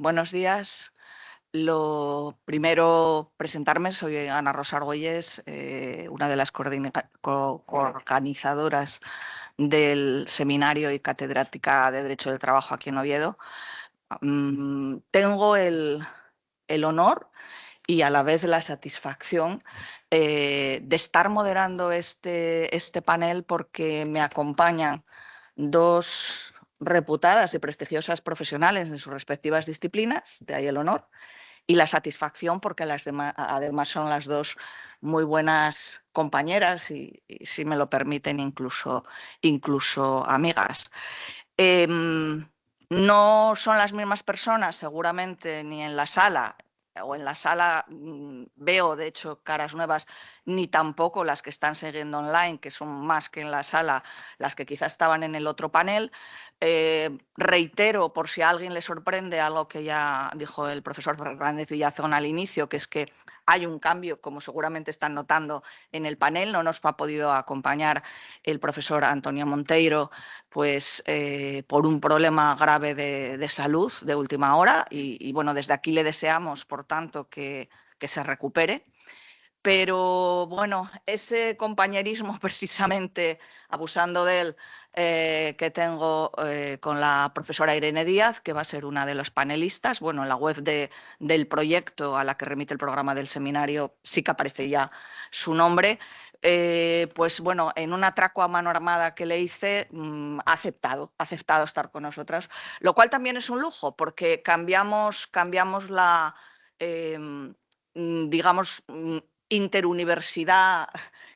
Buenos días. Lo primero, presentarme. Soy Ana Rosa Argüelles, una de las coorganizadoras del seminario y catedrática de Derecho del Trabajo aquí en Oviedo. Tengo el honor y a la vez la satisfacción de estar moderando este panel porque me acompañan dos reputadas y prestigiosas profesionales en sus respectivas disciplinas, de ahí el honor, y la satisfacción porque además son las dos muy buenas compañeras y si me lo permiten, incluso amigas. No son las mismas personas, seguramente, ni en la sala, o en la sala veo, de hecho, caras nuevas, ni tampoco las que están siguiendo online, que son más que en la sala, las que quizás estaban en el otro panel. Reitero, por si a alguien le sorprende, algo que ya dijo el profesor Fernández Villazón al inicio, que es que hay un cambio, como seguramente están notando en el panel. No nos ha podido acompañar el profesor Antonio Monteiro, pues por un problema grave de salud de última hora y bueno, desde aquí le deseamos, por tanto, que se recupere. Pero bueno, ese compañerismo, precisamente abusando de él, que tengo con la profesora Irene Díaz, que va a ser una de los panelistas. Bueno, en la web del proyecto a la que remite el programa del seminario sí que aparece ya su nombre. Pues bueno, en un atraco a mano armada que le hice, ha aceptado estar con nosotras, lo cual también es un lujo, porque cambiamos la, digamos, interuniversidad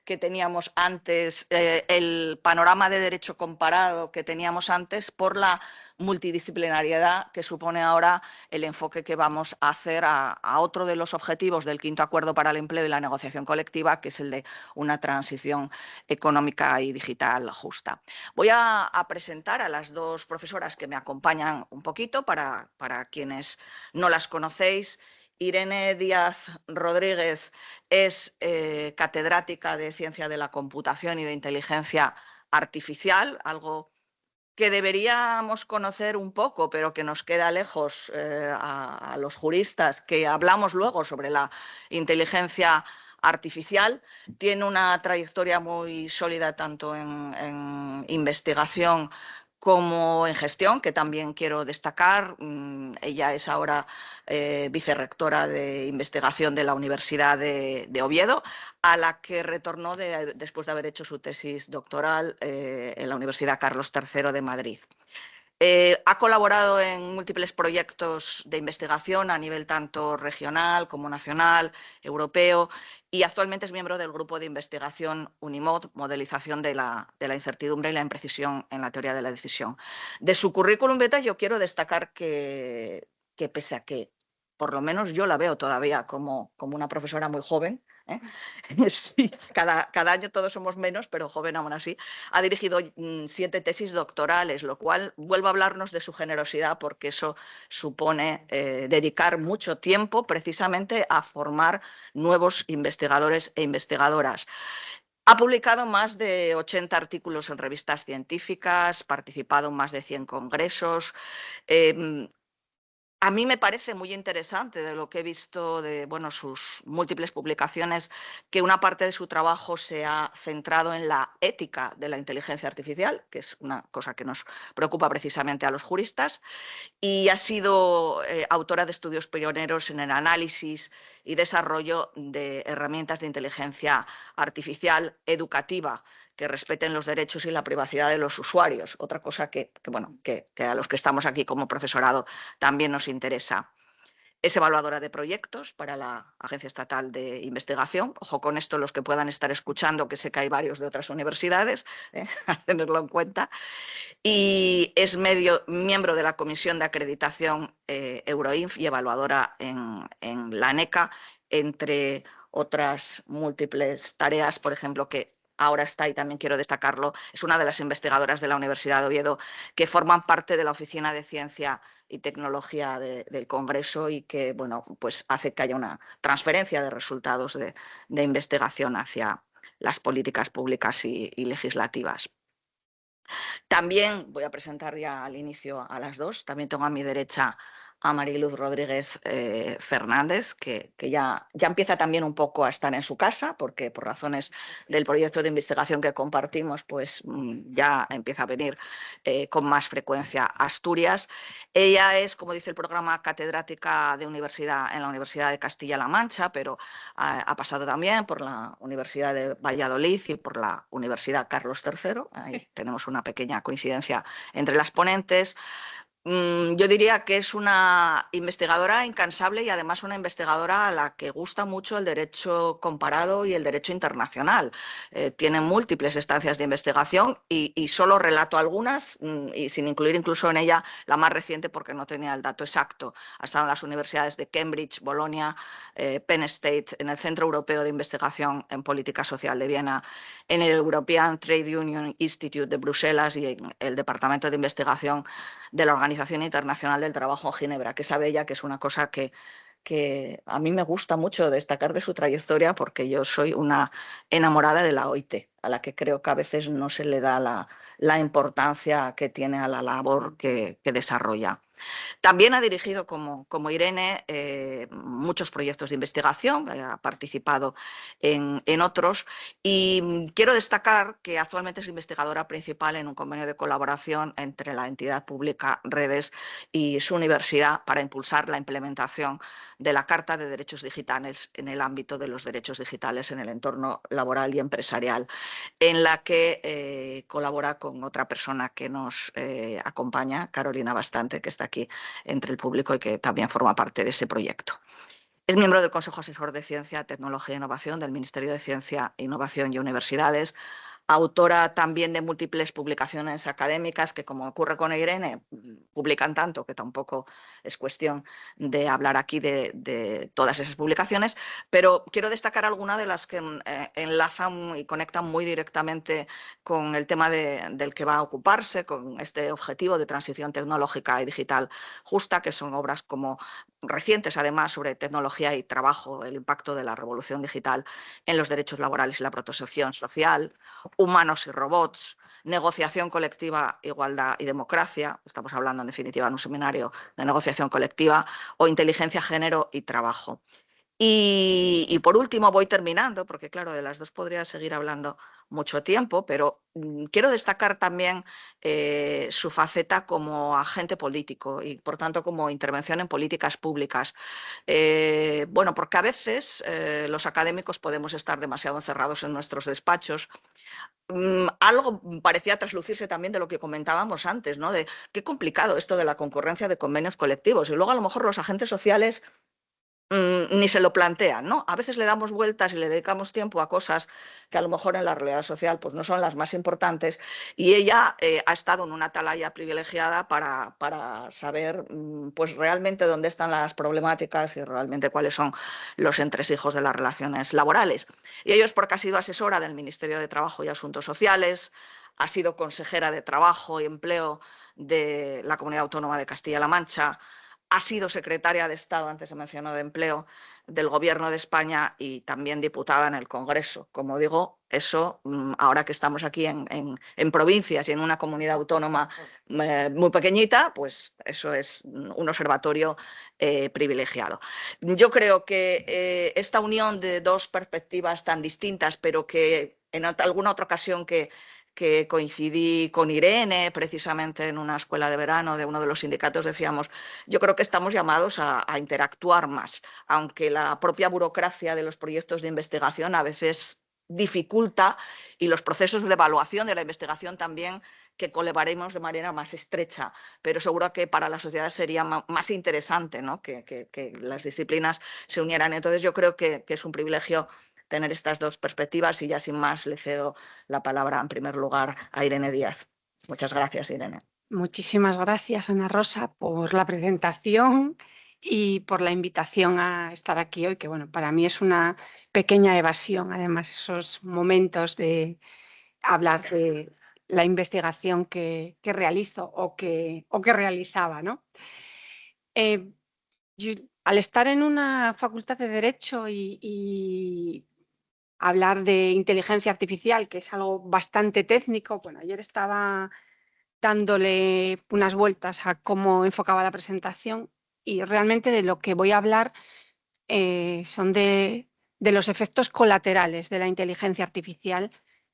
que teníamos antes, el panorama de derecho comparado que teníamos antes, por la multidisciplinariedad que supone ahora el enfoque que vamos a hacer a otro de los objetivos del quinto acuerdo para el empleo y la negociación colectiva, que es el de una transición económica y digital justa. Voy a presentar a las dos profesoras que me acompañan un poquito para quienes no las conocéis. Irene Díaz Rodríguez es catedrática de Ciencia de la Computación y de Inteligencia Artificial, algo que deberíamos conocer un poco, pero que nos queda lejos a los juristas, que hablamos luego sobre la inteligencia artificial. Tiene una trayectoria muy sólida tanto en investigación como en gestión, que también quiero destacar. Ella es ahora vicerrectora de investigación de la Universidad de Oviedo, a la que retornó después de haber hecho su tesis doctoral en la Universidad Carlos III de Madrid. Ha colaborado en múltiples proyectos de investigación a nivel tanto regional como nacional, europeo, y actualmente es miembro del grupo de investigación Unimod, modelización de la incertidumbre y la imprecisión en la teoría de la decisión. De su currículum vitae yo quiero destacar que pese a que por lo menos yo la veo todavía como una profesora muy joven, ¿eh? Sí, cada año todos somos menos, pero joven aún así. Ha dirigido 7 tesis doctorales, lo cual vuelve a hablarnos de su generosidad, porque eso supone dedicar mucho tiempo precisamente a formar nuevos investigadores e investigadoras. Ha publicado más de 80 artículos en revistas científicas, participado en más de 100 congresos. A mí me parece muy interesante, de lo que he visto de sus múltiples publicaciones, que una parte de su trabajo se ha centrado en la ética de la inteligencia artificial, que es una cosa que nos preocupa precisamente a los juristas, y ha sido autora de estudios pioneros en el análisis y desarrollo de herramientas de inteligencia artificial educativa que respeten los derechos y la privacidad de los usuarios, otra cosa que a los que estamos aquí como profesorado también nos interesa. Es evaluadora de proyectos para la Agencia Estatal de Investigación. Ojo con esto los que puedan estar escuchando, que sé que hay varios de otras universidades, a tenerlo en cuenta. Y es miembro de la Comisión de Acreditación Euroinf y evaluadora en la ANECA, entre otras múltiples tareas. Por ejemplo, que ahora está, y también quiero destacarlo, es una de las investigadoras de la Universidad de Oviedo que forman parte de la Oficina de Ciencia y Tecnología del Congreso, y que pues hace que haya una transferencia de resultados de investigación hacia las políticas públicas y legislativas. También voy a presentar ya al inicio a las dos. También tengo a mi derecha a Mariluz Rodríguez Fernández, que ya empieza también un poco a estar en su casa, porque por razones del proyecto de investigación que compartimos, pues ya empieza a venir con más frecuencia a Asturias. Ella es, como dice el programa, catedrática de universidad en la Universidad de Castilla-La Mancha, pero ha pasado también por la Universidad de Valladolid y por la Universidad Carlos III. Ahí tenemos una pequeña coincidencia entre las ponentes. Yo diría que es una investigadora incansable y además una investigadora a la que gusta mucho el derecho comparado y el derecho internacional. Tiene múltiples estancias de investigación y solo relato algunas, y sin incluir incluso en ella la más reciente porque no tenía el dato exacto. Ha estado en las universidades de Cambridge, Bolonia, Penn State, en el Centro Europeo de Investigación en Política Social de Viena, en el European Trade Union Institute de Bruselas y en el Departamento de Investigación de la Organización Internacional del Trabajo en Ginebra, que sabe ella que es una cosa que a mí me gusta mucho destacar de su trayectoria porque yo soy una enamorada de la OIT, a la que creo que a veces no se le da la importancia que tiene a la labor que desarrolla. También ha dirigido, como Irene, muchos proyectos de investigación, ha participado en otros y quiero destacar que actualmente es investigadora principal en un convenio de colaboración entre la entidad pública Redes y su universidad para impulsar la implementación de la Carta de Derechos Digitales en el ámbito de los derechos digitales en el entorno laboral y empresarial, en la que colabora con otra persona que nos acompaña, Carolina Bastante, que está aquí entre el público y que también forma parte de ese proyecto. Es miembro del Consejo Asesor de Ciencia, Tecnología e Innovación del Ministerio de Ciencia, Innovación y Universidades, autora también de múltiples publicaciones académicas que, como ocurre con Irene, publican tanto que tampoco es cuestión de hablar aquí de todas esas publicaciones, pero quiero destacar algunas de las que enlazan y conectan muy directamente con el tema del que va a ocuparse, con este objetivo de transición tecnológica y digital justa, que son obras como recientes, además, sobre tecnología y trabajo, el impacto de la revolución digital en los derechos laborales y la protección social, humanos y robots, negociación colectiva, igualdad y democracia, estamos hablando en definitiva en un seminario de negociación colectiva, o inteligencia, género y trabajo. Y por último, voy terminando, porque claro, de las dos podría seguir hablando mucho tiempo, pero quiero destacar también su faceta como agente político y, por tanto, como intervención en políticas públicas. Bueno, porque a veces los académicos podemos estar demasiado encerrados en nuestros despachos. Algo parecía traslucirse también de lo que comentábamos antes, ¿no? De qué complicado esto de la concurrencia de convenios colectivos. Y luego a lo mejor los agentes sociales ni se lo plantean, ¿no? A veces le damos vueltas y le dedicamos tiempo a cosas que a lo mejor en la realidad social pues no son las más importantes y ella ha estado en una atalaya privilegiada para saber pues realmente dónde están las problemáticas y realmente cuáles son los entresijos de las relaciones laborales. Y ello es porque ha sido asesora del Ministerio de Trabajo y Asuntos Sociales, ha sido consejera de Trabajo y Empleo de la Comunidad Autónoma de Castilla-La Mancha, ha sido secretaria de Estado, antes se mencionó, de Empleo del Gobierno de España y también diputada en el Congreso. Como digo, eso, ahora que estamos aquí en provincias y en una comunidad autónoma muy pequeñita, pues eso es un observatorio privilegiado. Yo creo que esta unión de dos perspectivas tan distintas, pero que en alguna otra ocasión que coincidí con Irene, precisamente en una escuela de verano de uno de los sindicatos, decíamos, yo creo que estamos llamados a interactuar más, aunque la propia burocracia de los proyectos de investigación a veces dificulta y los procesos de evaluación de la investigación también que colaboremos de manera más estrecha, pero seguro que para la sociedad sería más interesante, ¿no? que las disciplinas se unieran. Entonces yo creo que es un privilegio tener estas dos perspectivas y ya sin más le cedo la palabra en primer lugar a Irene Díaz. Muchas gracias, Irene. Muchísimas gracias, Ana Rosa, por la presentación y por la invitación a estar aquí hoy, que bueno, para mí es una pequeña evasión, además, esos momentos de hablar de la investigación que realizo o que realizaba, ¿no? Al estar en una facultad de Derecho y hablar de inteligencia artificial, que es algo bastante técnico, bueno, ayer estaba dándole unas vueltas a cómo enfocaba la presentación y realmente de lo que voy a hablar son de los efectos colaterales de la inteligencia artificial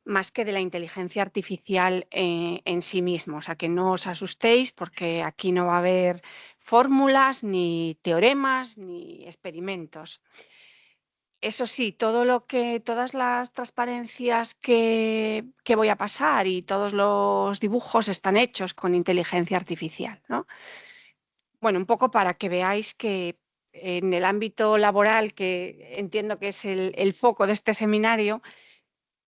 más que de la inteligencia artificial en sí mismo. O sea, que no os asustéis porque aquí no va a haber fórmulas, ni teoremas, ni experimentos. Eso sí, todas las transparencias que voy a pasar y todos los dibujos están hechos con inteligencia artificial, ¿no? Bueno, un poco para que veáis que en el ámbito laboral, que entiendo que es el foco de este seminario,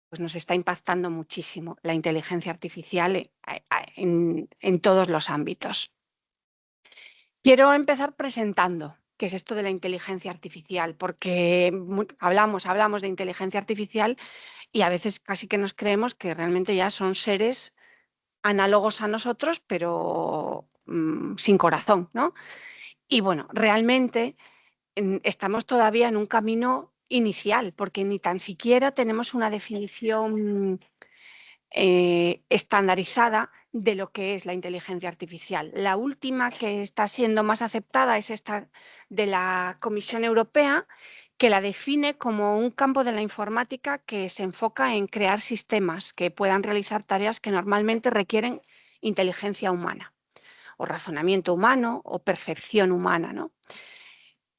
pues nos está impactando muchísimo la inteligencia artificial en todos los ámbitos. Quiero empezar presentando qué es esto de la inteligencia artificial, porque hablamos de inteligencia artificial y a veces casi que nos creemos que realmente ya son seres análogos a nosotros, pero sin corazón, ¿no? Y bueno, realmente estamos todavía en un camino inicial, porque ni tan siquiera tenemos una definición estandarizada de lo que es la inteligencia artificial. La última que está siendo más aceptada es esta de la Comisión Europea, que la define como un campo de la informática que se enfoca en crear sistemas que puedan realizar tareas que normalmente requieren inteligencia humana, o razonamiento humano, o percepción humana, ¿no?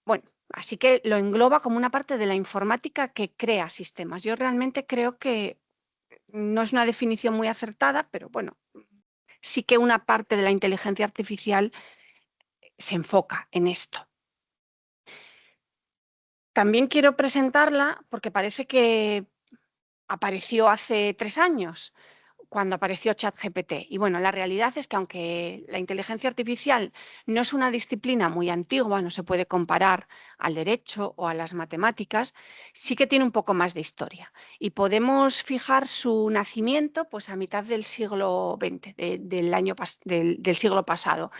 Bueno, así que lo engloba como una parte de la informática que crea sistemas. Yo realmente creo que no es una definición muy acertada, pero bueno, sí que una parte de la inteligencia artificial se enfoca en esto. También quiero presentarla porque parece que apareció hace 3 años, cuando apareció ChatGPT. Y bueno, la realidad es que aunque la inteligencia artificial no es una disciplina muy antigua, no se puede comparar al derecho o a las matemáticas, sí que tiene un poco más de historia. Y podemos fijar su nacimiento pues, a mitad del siglo XX, del siglo pasado.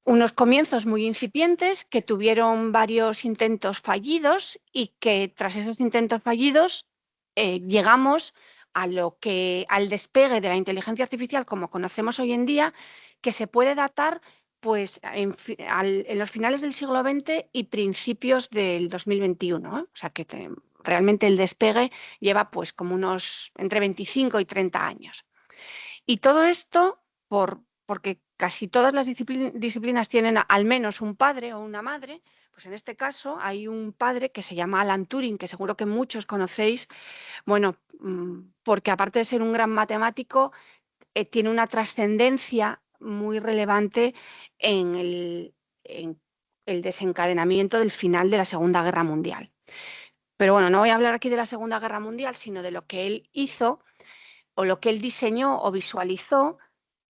Unos comienzos muy incipientes que tuvieron varios intentos fallidos y que tras esos intentos fallidos llegamos al despegue de la inteligencia artificial como conocemos hoy en día, que se puede datar pues, en los finales del siglo XX y principios del 2021. O sea que realmente el despegue lleva pues, como unos entre 25 y 30 años. Y todo esto porque casi todas las disciplinas tienen al menos un padre o una madre. Pues en este caso hay un padre que se llama Alan Turing, que seguro que muchos conocéis, bueno, porque aparte de ser un gran matemático, tiene una trascendencia muy relevante en el desencadenamiento del final de la Segunda Guerra Mundial. Pero bueno, no voy a hablar aquí de la Segunda Guerra Mundial, sino de lo que él hizo o lo que él diseñó o visualizó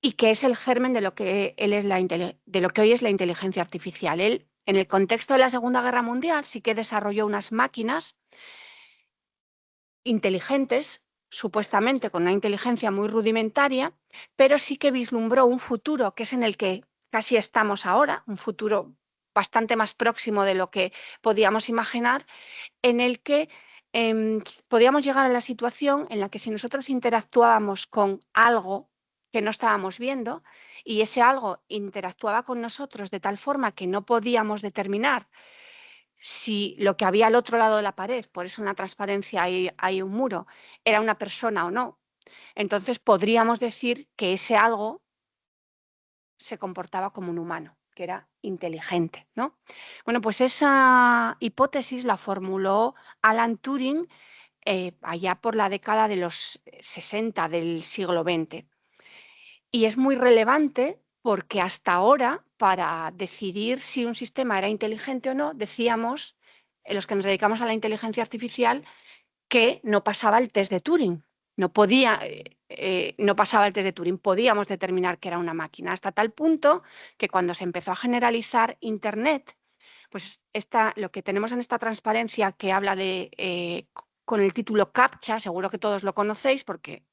y que es el germen de lo que, de lo que hoy es la inteligencia artificial. Él, en el contexto de la Segunda Guerra Mundial, sí que desarrolló unas máquinas inteligentes, supuestamente con una inteligencia muy rudimentaria, pero sí que vislumbró un futuro que es en el que casi estamos ahora, un futuro bastante más próximo de lo que podíamos imaginar, en el que podíamos llegar a la situación en la que si nosotros interactuábamos con algo que no estábamos viendo y ese algo interactuaba con nosotros de tal forma que no podíamos determinar si lo que había al otro lado de la pared, por eso una transparencia hay un muro, era una persona o no, entonces podríamos decir que ese algo se comportaba como un humano, que era inteligente, ¿no? Bueno, pues esa hipótesis la formuló Alan Turing allá por la década de los 60 del siglo XX. Y es muy relevante porque hasta ahora, para decidir si un sistema era inteligente o no, decíamos, los que nos dedicamos a la inteligencia artificial, que no pasaba el test de Turing. No pasaba el test de Turing, podíamos determinar que era una máquina, hasta tal punto que cuando se empezó a generalizar Internet, pues lo que tenemos en esta transparencia que habla de con el título CAPTCHA, seguro que todos lo conocéis, porque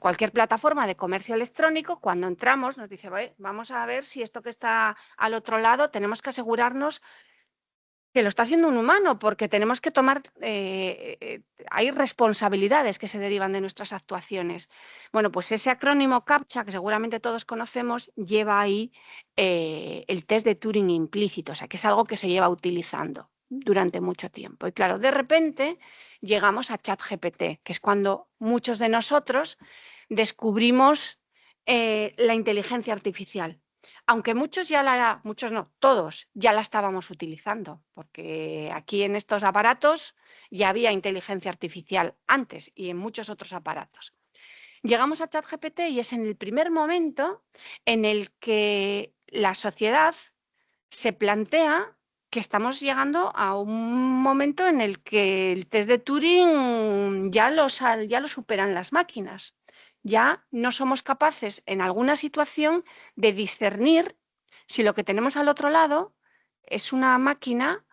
cualquier plataforma de comercio electrónico, cuando entramos nos dice, vamos a ver si esto que está al otro lado, tenemos que asegurarnos Que lo está haciendo un humano, porque tenemos que tomar, hay responsabilidades que se derivan de nuestras actuaciones. Bueno, pues ese acrónimo CAPTCHA, que seguramente todos conocemos, lleva ahí el test de Turing implícito, o sea, que es algo que se lleva utilizando durante mucho tiempo. Y claro, de repente llegamos a ChatGPT, que es cuando muchos de nosotros descubrimos la inteligencia artificial. Aunque muchos no, todos ya la estábamos utilizando, porque aquí en estos aparatos ya había inteligencia artificial antes y en muchos otros aparatos. Llegamos a ChatGPT y es en el primer momento en el que la sociedad se plantea que estamos llegando a un momento en el que el test de Turing ya lo superan las máquinas. Ya no somos capaces en alguna situación de discernir si lo que tenemos al otro lado es una máquina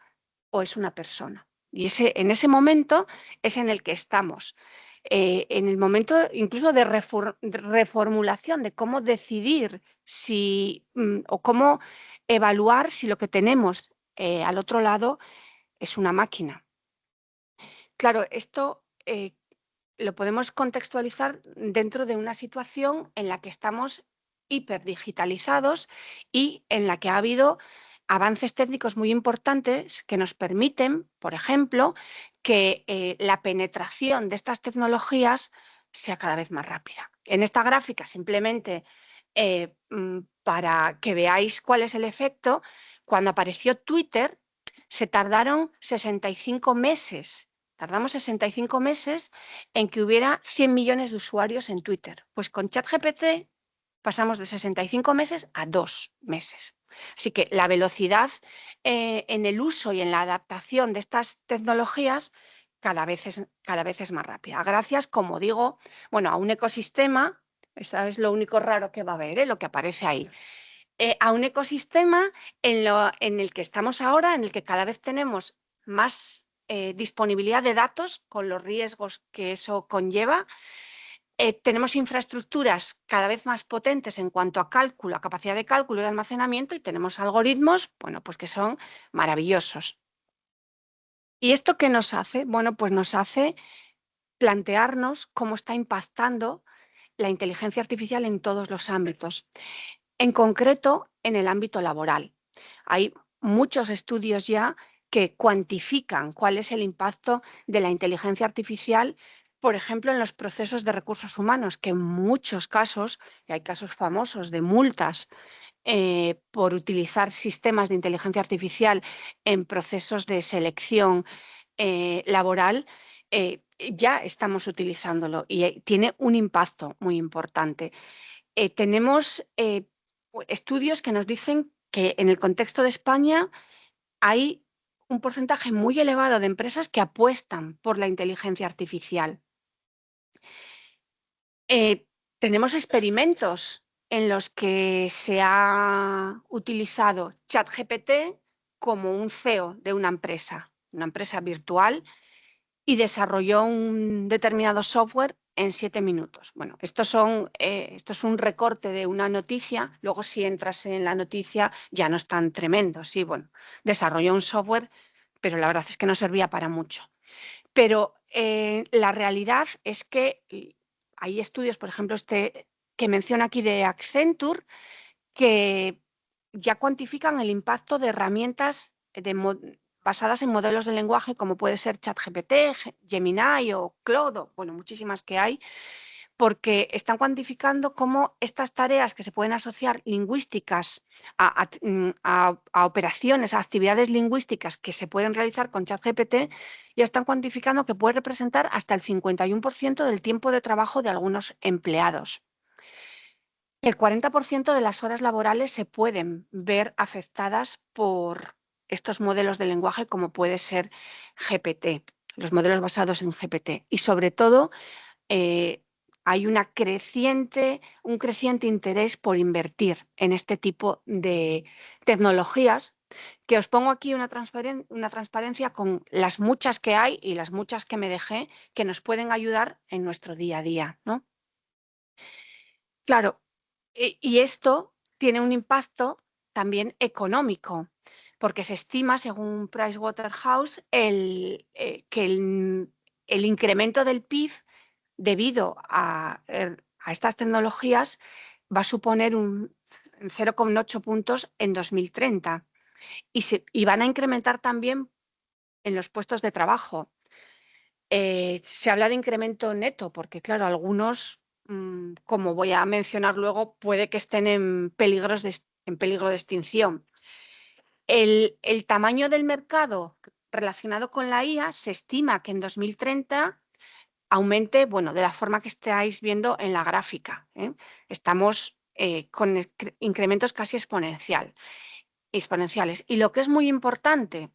o es una persona. Y en ese momento es en el que estamos. En el momento incluso de reformulación, de cómo decidir si o cómo evaluar si lo que tenemos al otro lado es una máquina. Claro, esto lo podemos contextualizar dentro de una situación en la que estamos hiperdigitalizados y en la que ha habido avances técnicos muy importantes que nos permiten, por ejemplo, que la penetración de estas tecnologías sea cada vez más rápida. En esta gráfica, simplemente para que veáis cuál es el efecto, cuando apareció Twitter, se tardaron 65 meses. Tardamos 65 meses en que hubiera 100 millones de usuarios en Twitter. Pues con ChatGPT pasamos de 65 meses a 2 meses. Así que la velocidad en el uso y en la adaptación de estas tecnologías cada vez es más rápida. Gracias, como digo, bueno, a un ecosistema, eso es lo único raro que va a haber, lo que aparece ahí, a un ecosistema en el que estamos ahora, en el que cada vez tenemos más disponibilidad de datos con los riesgos que eso conlleva. Tenemos infraestructuras cada vez más potentes en cuanto a cálculo, a capacidad de cálculo y de almacenamiento, y tenemos algoritmos, bueno, pues que son maravillosos. ¿Y esto qué nos hace? Bueno, pues nos hace plantearnos cómo está impactando la inteligencia artificial en todos los ámbitos, en concreto en el ámbito laboral. Hay muchos estudios ya que cuantifican cuál es el impacto de la inteligencia artificial, por ejemplo, en los procesos de recursos humanos, que en muchos casos, y hay casos famosos de multas por utilizar sistemas de inteligencia artificial en procesos de selección laboral, ya estamos utilizándolo y tiene un impacto muy importante. Tenemos estudios que nos dicen que en el contexto de España hay un porcentaje muy elevado de empresas que apuestan por la inteligencia artificial. Tenemos experimentos en los que se ha utilizado ChatGPT como un CEO de una empresa virtual, y desarrolló un determinado software en 7 minutos. Bueno, esto es un recorte de una noticia, luego si entras en la noticia ya no es tan tremendo. Sí, bueno, desarrolló un software, pero la verdad es que no servía para mucho. Pero la realidad es que hay estudios, por ejemplo, este que menciona aquí de Accenture, que ya cuantifican el impacto de herramientas basadas en modelos de lenguaje como puede ser ChatGPT, Gemini o Claude, bueno, muchísimas que hay, porque están cuantificando cómo estas tareas que se pueden asociar lingüísticas a operaciones, a actividades lingüísticas que se pueden realizar con ChatGPT, ya están cuantificando que puede representar hasta el 51% del tiempo de trabajo de algunos empleados. El 40% de las horas laborales se pueden ver afectadas por estos modelos de lenguaje como puede ser GPT, los modelos basados en GPT. Y sobre todo hay un creciente interés por invertir en este tipo de tecnologías, que os pongo aquí una transparencia con las muchas que hay y las muchas que me dejé, que nos pueden ayudar en nuestro día a día, ¿no? Claro, y esto tiene un impacto también económico, porque se estima, según Pricewaterhouse, que el incremento del PIB debido a estas tecnologías va a suponer un 0,8 puntos en 2030 y van a incrementar también en los puestos de trabajo. Se habla de incremento neto porque, claro, algunos, como voy a mencionar luego, puede que estén en peligro de extinción. El tamaño del mercado relacionado con la IA se estima que en 2030 aumente, bueno, de la forma que estáis viendo en la gráfica, ¿eh? Estamos con incrementos casi exponenciales. Y lo que es muy importante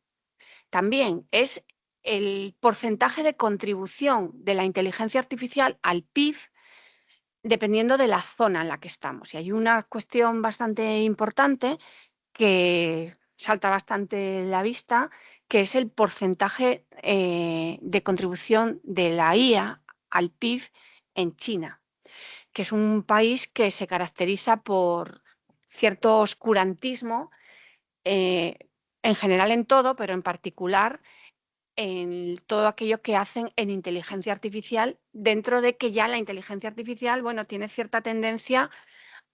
también es el porcentaje de contribución de la inteligencia artificial al PIB dependiendo de la zona en la que estamos. Y hay una cuestión bastante importante que salta bastante la vista, que es el porcentaje de contribución de la IA al PIB en China, que es un país que se caracteriza por cierto oscurantismo, en general en todo, pero en particular en todo aquello que hacen en inteligencia artificial, dentro de que ya la inteligencia artificial, bueno, tiene cierta tendencia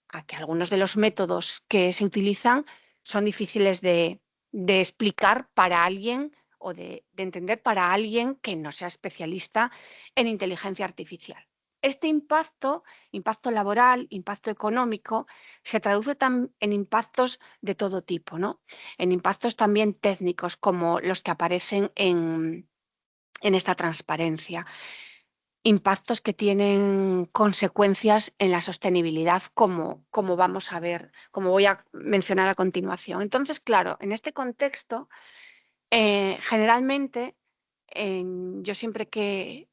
a que algunos de los métodos que se utilizan son difíciles de explicar para alguien o de entender para alguien que no sea especialista en inteligencia artificial. Este impacto laboral, impacto económico, se traduce en impactos de todo tipo, ¿no? En impactos también técnicos, como los que aparecen en esta transparencia. Impactos que tienen consecuencias en la sostenibilidad, como vamos a ver, como voy a mencionar a continuación. Entonces, claro, en este contexto, generalmente, yo siempre que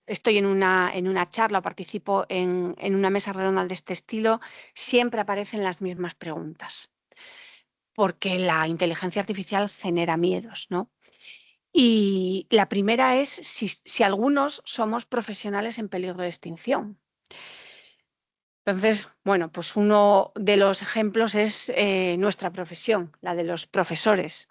estoy en una charla o participo en una mesa redonda de este estilo, siempre aparecen las mismas preguntas, porque la inteligencia artificial genera miedos, ¿no? Y la primera es si algunos somos profesionales en peligro de extinción. Entonces, bueno, pues uno de los ejemplos es nuestra profesión, la de los profesores.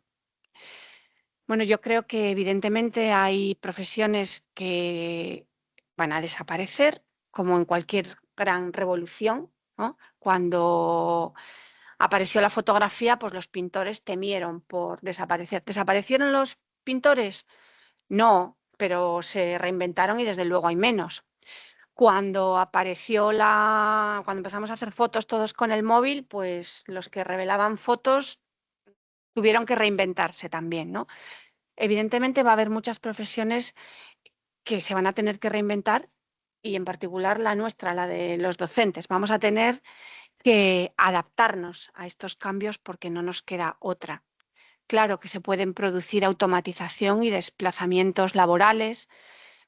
Bueno, yo creo que evidentemente hay profesiones que van a desaparecer, como en cualquier gran revolución, ¿no? Cuando apareció la fotografía, pues los pintores temieron por desaparecer. ¿Desaparecieron los pintores? No, pero se reinventaron y desde luego hay menos. Cuando empezamos a hacer fotos todos con el móvil, pues los que revelaban fotos tuvieron que reinventarse también, ¿no? Evidentemente va a haber muchas profesiones que se van a tener que reinventar y en particular la nuestra, la de los docentes. Vamos a tener que adaptarnos a estos cambios porque no nos queda otra. Claro que se pueden producir automatización y desplazamientos laborales,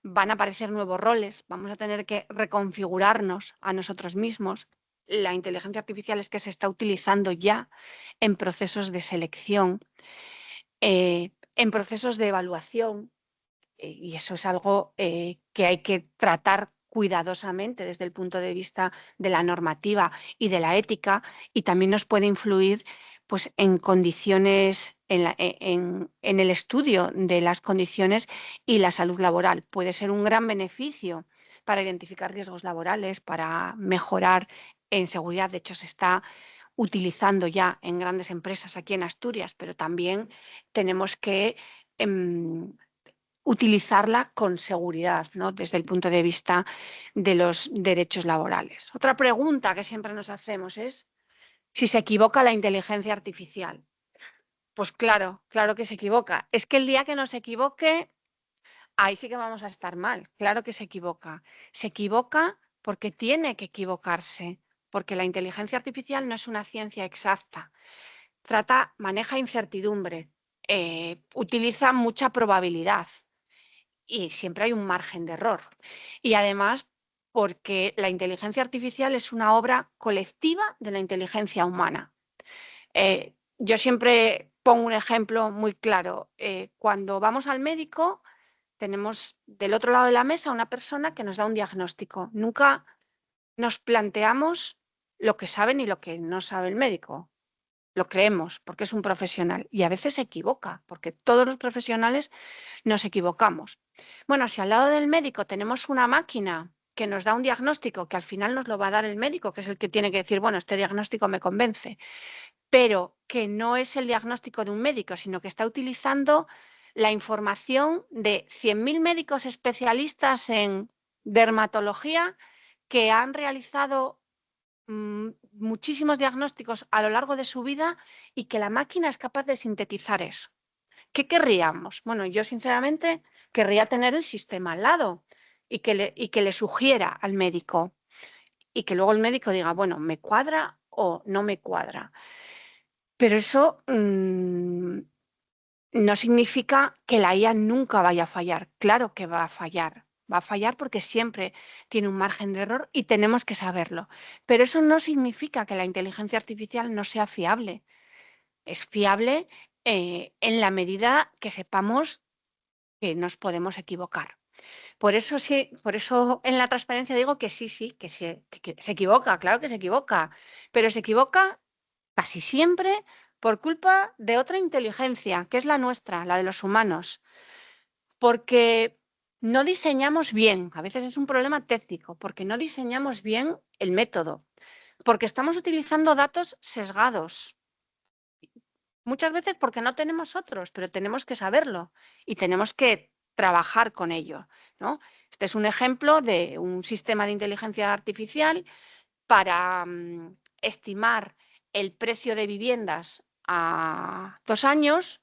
van a aparecer nuevos roles, vamos a tener que reconfigurarnos a nosotros mismos. La inteligencia artificial es que se está utilizando ya en procesos de selección, en procesos de evaluación, y eso es algo que hay que tratar cuidadosamente desde el punto de vista de la normativa y de la ética, y también nos puede influir pues, en condiciones, en el estudio de las condiciones y la salud laboral. Puede ser un gran beneficio para identificar riesgos laborales, para mejorar en seguridad. De hecho, se está utilizando ya en grandes empresas aquí en Asturias, pero también tenemos que utilizarla con seguridad, ¿no? Desde el punto de vista de los derechos laborales. Otra pregunta que siempre nos hacemos es si se equivoca la inteligencia artificial. Pues claro, claro que se equivoca. Es que el día que no se equivoque, ahí sí que vamos a estar mal. Claro que se equivoca. Se equivoca porque tiene que equivocarse, porque la inteligencia artificial no es una ciencia exacta. Maneja incertidumbre, utiliza mucha probabilidad y siempre hay un margen de error. Y además, porque la inteligencia artificial es una obra colectiva de la inteligencia humana. Yo siempre pongo un ejemplo muy claro. Cuando vamos al médico, tenemos del otro lado de la mesa una persona que nos da un diagnóstico. Nunca nos planteamos lo que sabe ni lo que no sabe el médico. lo creemos, porque es un profesional y a veces se equivoca, porque todos los profesionales nos equivocamos. Bueno, si al lado del médico tenemos una máquina que nos da un diagnóstico, que al final nos lo va a dar el médico, que es el que tiene que decir, bueno, este diagnóstico me convence, pero que no es el diagnóstico de un médico, sino que está utilizando la información de 100.000 médicos especialistas en dermatología que han realizado muchísimos diagnósticos a lo largo de su vida y que la máquina es capaz de sintetizar eso. ¿Qué querríamos? Bueno, yo sinceramente querría tener el sistema al lado y que le sugiera al médico y que luego el médico diga, bueno, ¿me cuadra o no me cuadra? Pero eso no significa que la IA nunca vaya a fallar. Claro que va a fallar. Va a fallar porque siempre tiene un margen de error y tenemos que saberlo. Pero eso no significa que la inteligencia artificial no sea fiable. Es fiable en la medida que sepamos que nos podemos equivocar. Por eso, sí, por eso en la transparencia digo que sí, que se equivoca, claro que se equivoca, pero se equivoca casi siempre por culpa de otra inteligencia, que es la nuestra, la de los humanos, porque no diseñamos bien, a veces es un problema técnico, porque no diseñamos bien el método, porque estamos utilizando datos sesgados. Muchas veces porque no tenemos otros, pero tenemos que saberlo y tenemos que trabajar con ello, ¿no? Este es un ejemplo de un sistema de inteligencia artificial para estimar el precio de viviendas a 2 años,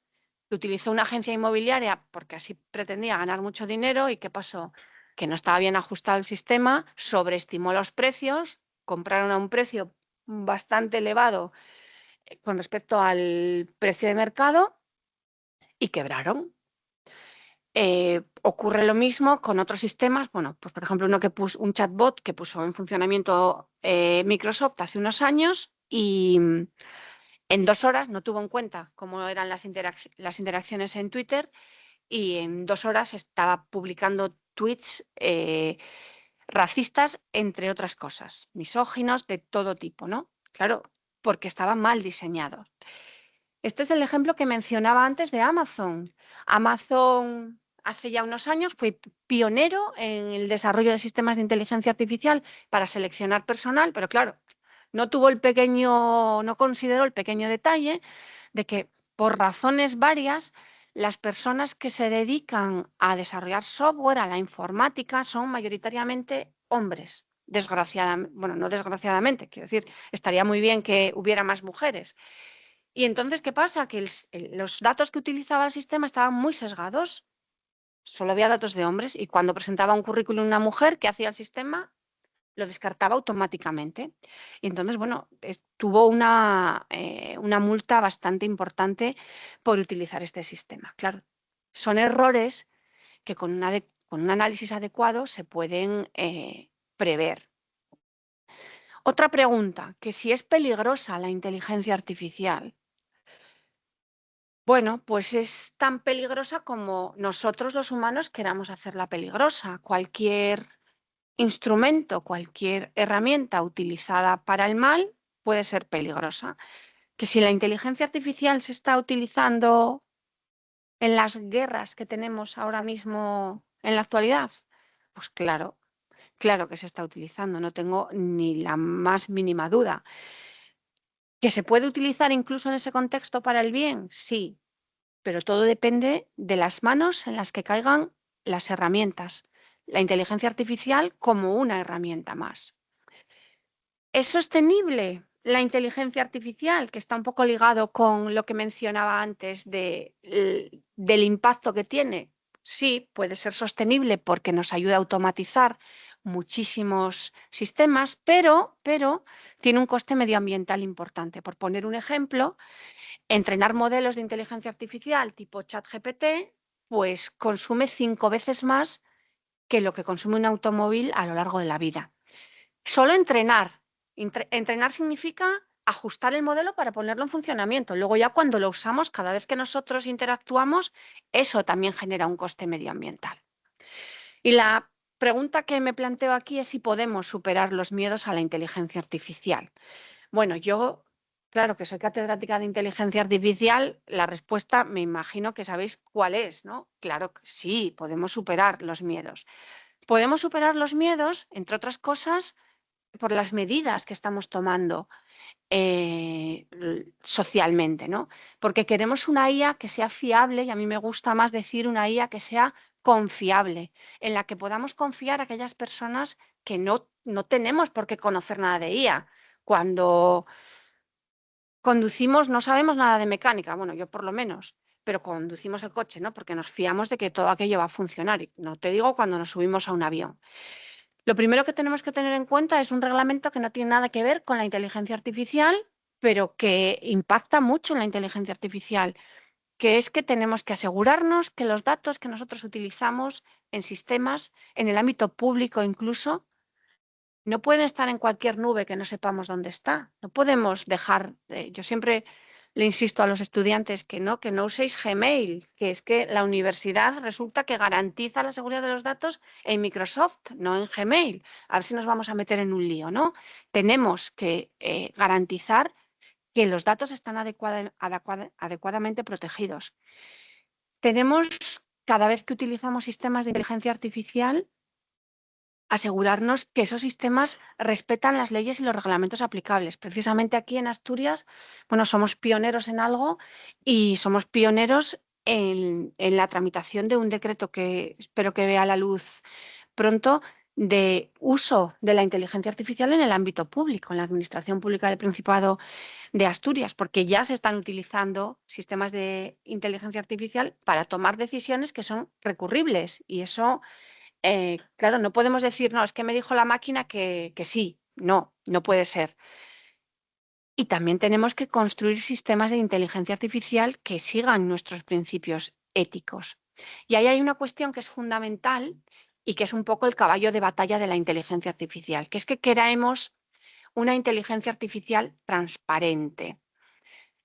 que utilizó una agencia inmobiliaria porque así pretendía ganar mucho dinero. ¿Y qué pasó? Que no estaba bien ajustado el sistema, sobreestimó los precios, compraron a un precio bastante elevado con respecto al precio de mercado y quebraron. Ocurre lo mismo con otros sistemas. Bueno, pues por ejemplo, un chatbot que puso en funcionamiento Microsoft hace unos años y en 2 horas no tuvo en cuenta cómo eran las interacciones en Twitter y en 2 horas estaba publicando tweets racistas, entre otras cosas, misóginos de todo tipo, ¿no? Claro, porque estaba mal diseñado. Este es el ejemplo que mencionaba antes de Amazon. Amazon hace ya unos años fue pionero en el desarrollo de sistemas de inteligencia artificial para seleccionar personal, pero claro, no consideró el pequeño detalle de que por razones varias, las personas que se dedican a desarrollar software, a la informática, son mayoritariamente hombres. Desgraciadamente, bueno, no desgraciadamente, quiero decir, estaría muy bien que hubiera más mujeres. Y entonces, ¿qué pasa? Que los datos que utilizaba el sistema estaban muy sesgados. Solo había datos de hombres y cuando presentaba un currículum una mujer, ¿qué hacía el sistema? Lo descartaba automáticamente. Y entonces, bueno, tuvo una multa bastante importante por utilizar este sistema. Claro, son errores que con un análisis adecuado se pueden prever. Otra pregunta, que si es peligrosa la inteligencia artificial. Bueno, pues es tan peligrosa como nosotros los humanos queramos hacerla peligrosa. Cualquier instrumento, cualquier herramienta utilizada para el mal puede ser peligrosa. Que si la inteligencia artificial se está utilizando en las guerras que tenemos ahora mismo en la actualidad, pues claro, claro que se está utilizando, no tengo ni la más mínima duda. ¿Que se puede utilizar incluso en ese contexto para el bien? Sí, pero todo depende de las manos en las que caigan las herramientas. La inteligencia artificial como una herramienta más. ¿Es sostenible la inteligencia artificial? Que está un poco ligado con lo que mencionaba antes del impacto que tiene. Sí, puede ser sostenible porque nos ayuda a automatizar muchísimos sistemas, pero tiene un coste medioambiental importante. Por poner un ejemplo, entrenar modelos de inteligencia artificial tipo ChatGPT, pues consume 5 veces más que lo que consume un automóvil a lo largo de la vida. Solo entrenar. Entrenar significa ajustar el modelo para ponerlo en funcionamiento. Luego ya cuando lo usamos, cada vez que nosotros interactuamos, eso también genera un coste medioambiental. Y la pregunta que me planteo aquí es si podemos superar los miedos a la inteligencia artificial. Bueno, yo Claro, que soy catedrática de inteligencia artificial, la respuesta me imagino que sabéis cuál es, ¿no? Claro que sí, podemos superar los miedos. Podemos superar los miedos, entre otras cosas, por las medidas que estamos tomando socialmente, ¿no? Porque queremos una IA que sea fiable, y a mí me gusta más decir una IA que sea confiable, en la que podamos confiar a aquellas personas que no tenemos por qué conocer nada de IA. Cuando conducimos, no sabemos nada de mecánica, bueno, yo por lo menos, pero conducimos el coche, ¿no? Porque nos fiamos de que todo aquello va a funcionar. Y no te digo cuando nos subimos a un avión. Lo primero que tenemos que tener en cuenta es un reglamento que no tiene nada que ver con la inteligencia artificial, pero que impacta mucho en la inteligencia artificial, que es que tenemos que asegurarnos que los datos que nosotros utilizamos en sistemas, en el ámbito público incluso, no pueden estar en cualquier nube que no sepamos dónde está. No podemos dejar, yo siempre le insisto a los estudiantes que no uséis Gmail, que es que la universidad resulta que garantiza la seguridad de los datos en Microsoft, no en Gmail. A ver si nos vamos a meter en un lío, ¿no? Tenemos que garantizar que los datos están adecuadamente protegidos. Tenemos, cada vez que utilizamos sistemas de inteligencia artificial, asegurarnos que esos sistemas respetan las leyes y los reglamentos aplicables. Precisamente aquí en Asturias, bueno, somos pioneros en algo y somos pioneros en la tramitación de un decreto que espero que vea la luz pronto, de uso de la inteligencia artificial en el ámbito público, en la Administración Pública del Principado de Asturias, porque ya se están utilizando sistemas de inteligencia artificial para tomar decisiones que son recurribles, y eso claro, no podemos decir, no, es que me dijo la máquina que sí. No, no puede ser. Y también tenemos que construir sistemas de inteligencia artificial que sigan nuestros principios éticos. Y ahí hay una cuestión que es fundamental y que es un poco el caballo de batalla de la inteligencia artificial, que es que queremos una inteligencia artificial transparente.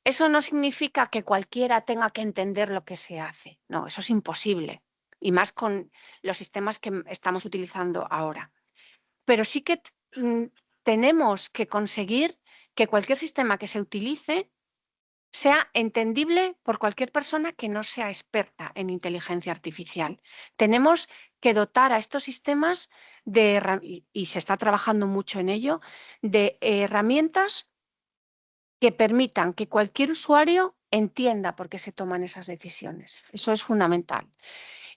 Eso no significa que cualquiera tenga que entender lo que se hace. No, eso es imposible. Y más con los sistemas que estamos utilizando ahora. Pero sí que tenemos que conseguir que cualquier sistema que se utilice sea entendible por cualquier persona que no sea experta en inteligencia artificial. Tenemos que dotar a estos sistemas y se está trabajando mucho en ello, de herramientas que permitan que cualquier usuario entienda por qué se toman esas decisiones. Eso es fundamental.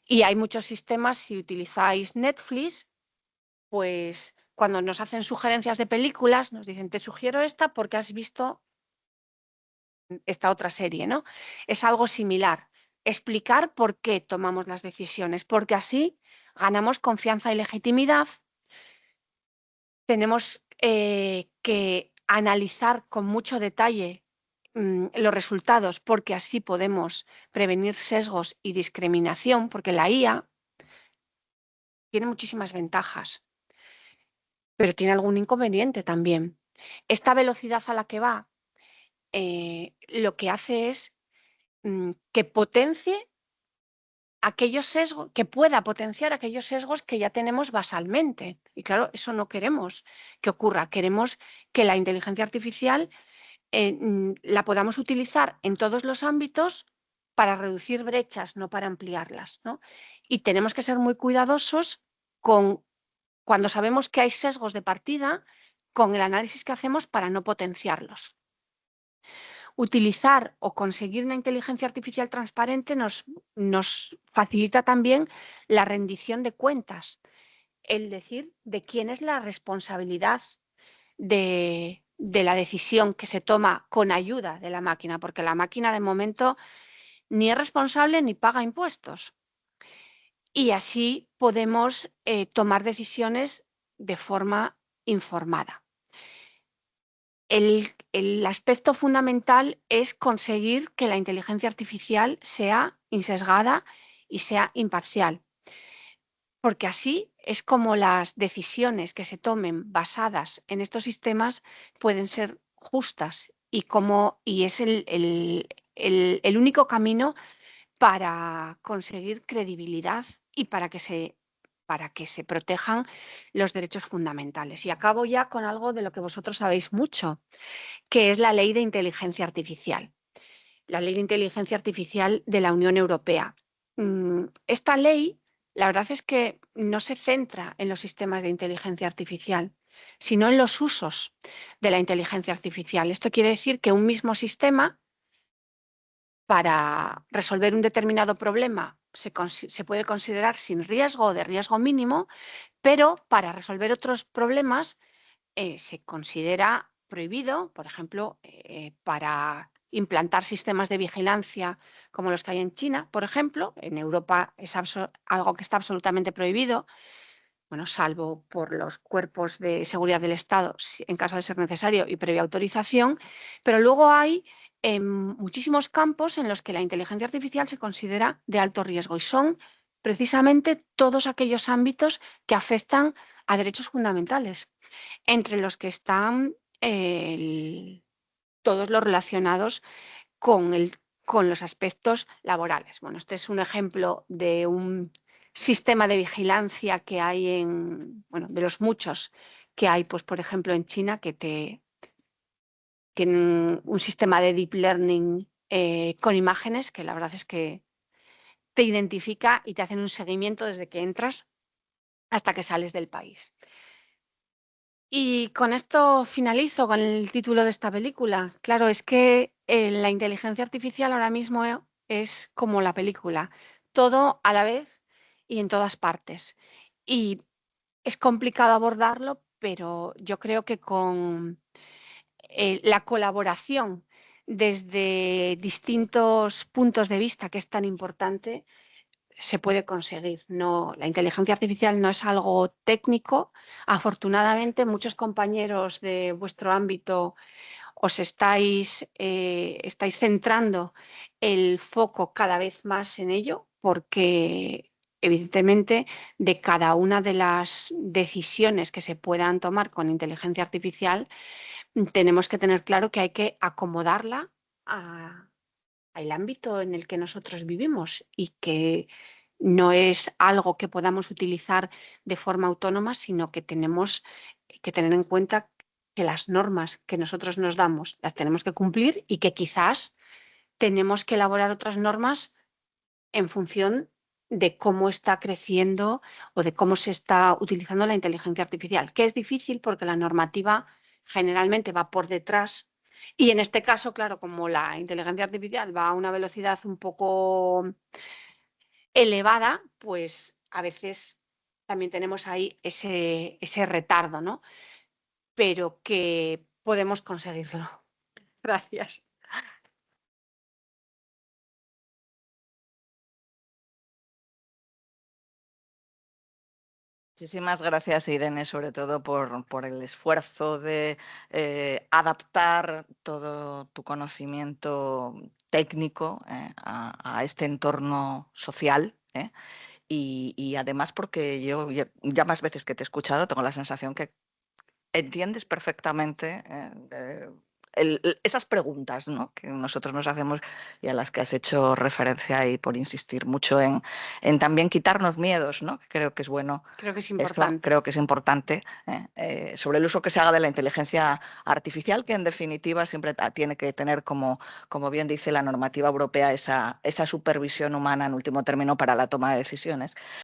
Y hay muchos sistemas, si utilizáis Netflix, pues cuando nos hacen sugerencias de películas, nos dicen, te sugiero esta porque has visto esta otra serie, ¿no? Es algo similar. Explicar por qué tomamos las decisiones, porque así ganamos confianza y legitimidad. Tenemos que analizar con mucho detalle los resultados, porque así podemos prevenir sesgos y discriminación, porque la IA tiene muchísimas ventajas, pero tiene algún inconveniente también. Esta velocidad a la que va lo que hace es que potencie aquellos sesgos, que pueda potenciar aquellos sesgos que ya tenemos basalmente. Y claro, eso no queremos que ocurra. Queremos que la inteligencia artificial la podamos utilizar en todos los ámbitos para reducir brechas, no para ampliarlas, ¿no? Y tenemos que ser muy cuidadosos cuando sabemos que hay sesgos de partida, con el análisis que hacemos para no potenciarlos. Utilizar o conseguir una inteligencia artificial transparente nos facilita también la rendición de cuentas, el decir de quién es la responsabilidad de la decisión que se toma con ayuda de la máquina, porque la máquina de momento ni es responsable ni paga impuestos. Y así podemos tomar decisiones de forma informada. El aspecto fundamental es conseguir que la inteligencia artificial sea insesgada y sea imparcial, porque así es como las decisiones que se tomen basadas en estos sistemas pueden ser justas y es el único camino para conseguir credibilidad y para que para que se protejan los derechos fundamentales. Y acabo ya con algo de lo que vosotros sabéis mucho, que es la Ley de Inteligencia Artificial. La Ley de Inteligencia Artificial de la Unión Europea. Esta ley, la verdad es que no se centra en los sistemas de inteligencia artificial, sino en los usos de la inteligencia artificial. Esto quiere decir que un mismo sistema, para resolver un determinado problema, se puede considerar sin riesgo o de riesgo mínimo, pero para resolver otros problemas se considera prohibido, por ejemplo, para implantar sistemas de vigilancia como los que hay en China, por ejemplo. En Europa es algo que está absolutamente prohibido, bueno, salvo por los cuerpos de seguridad del Estado, en caso de ser necesario y previa autorización, pero luego hay muchísimos campos en los que la inteligencia artificial se considera de alto riesgo y son precisamente todos aquellos ámbitos que afectan a derechos fundamentales, entre los que están todos los relacionados con los aspectos laborales. Bueno, este es un ejemplo de un sistema de vigilancia que hay de los muchos que hay, pues, por ejemplo, en China, que tienen un sistema de deep learning con imágenes que la verdad es que te identifica y te hacen un seguimiento desde que entras hasta que sales del país. Y con esto finalizo con el título de esta película. Claro, es que la inteligencia artificial ahora mismo es como la película, todo a la vez y en todas partes. Y es complicado abordarlo, pero yo creo que con la colaboración desde distintos puntos de vista, que es tan importante, se puede conseguir. No, la inteligencia artificial no es algo técnico. Afortunadamente, muchos compañeros de vuestro ámbito os estáis centrando el foco cada vez más en ello, porque evidentemente de cada una de las decisiones que se puedan tomar con inteligencia artificial, tenemos que tener claro que hay que acomodarla al ámbito en el que nosotros vivimos y que no es algo que podamos utilizar de forma autónoma, sino que tenemos que tener en cuenta que las normas que nosotros nos damos las tenemos que cumplir y que quizás tenemos que elaborar otras normas en función de cómo está creciendo o de cómo se está utilizando la inteligencia artificial, que es difícil porque la normativa generalmente va por detrás y en este caso, claro, como la inteligencia artificial va a una velocidad un poco elevada, pues a veces también tenemos ahí ese retardo, ¿no? Pero que podemos conseguirlo. Gracias. Muchísimas gracias, Irene, sobre todo por el esfuerzo de adaptar todo tu conocimiento técnico a este entorno social. Y además porque yo ya más veces que te he escuchado tengo la sensación que entiendes perfectamente esas preguntas, ¿no?, que nosotros nos hacemos y a las que has hecho referencia y por insistir mucho en también quitarnos miedos, ¿no? Creo que es bueno. Creo que es Esto importante. creo que es importante sobre el uso que se haga de la inteligencia artificial, que en definitiva siempre tiene que tener, como bien dice la normativa europea, esa supervisión humana en último término para la toma de decisiones.